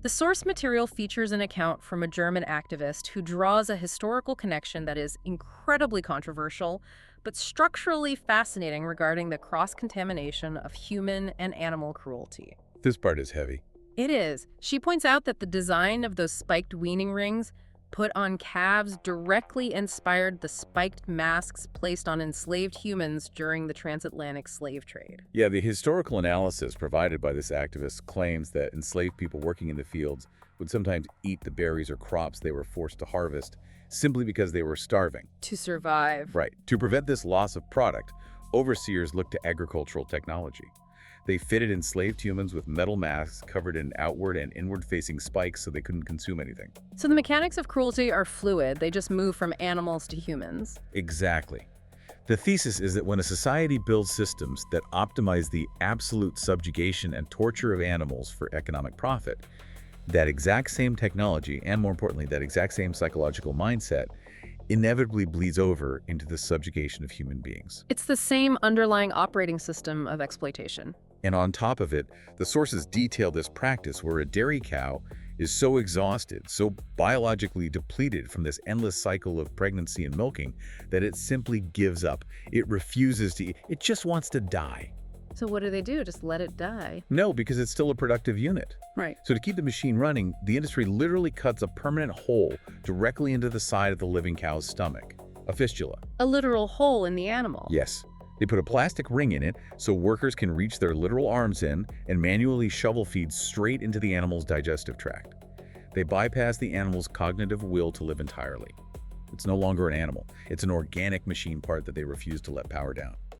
The source material features an account from a German activist who draws a historical connection that is incredibly controversial, but structurally fascinating regarding the cross-contamination of human and animal cruelty. This part is heavy. It is. She points out that the design of those spiked weaning rings put on calves directly inspired the spiked masks placed on enslaved humans during the transatlantic slave trade. Yeah, the historical analysis provided by this activist claims that enslaved people working in the fields would sometimes eat the berries or crops they were forced to harvest simply because they were starving. To survive. Right. To prevent this loss of product, overseers looked to agricultural technology. They fitted enslaved humans with metal masks covered in outward and inward-facing spikes so they couldn't consume anything. So the mechanics of cruelty are fluid. They just move from animals to humans. Exactly. The thesis is that when a society builds systems that optimize the absolute subjugation and torture of animals for economic profit, that exact same technology, and more importantly, that exact same psychological mindset, inevitably bleeds over into the subjugation of human beings. It's the same underlying operating system of exploitation. And on top of it, the sources detail this practice where a dairy cow is so exhausted, so biologically depleted from this endless cycle of pregnancy and milking that it simply gives up. It refuses to eat. It just wants to die. So what do? Just let it die? No, because it's still a productive unit. Right. So to keep the machine running, the industry literally cuts a permanent hole directly into the side of the living cow's stomach, a fistula. A literal hole in the animal. Yes. They put a plastic ring in it so workers can reach their literal arms in and manually shovel feed straight into the animal's digestive tract. They bypass the animal's cognitive will to live entirely. It's no longer an animal. It's an organic machine part that they refuse to let power down.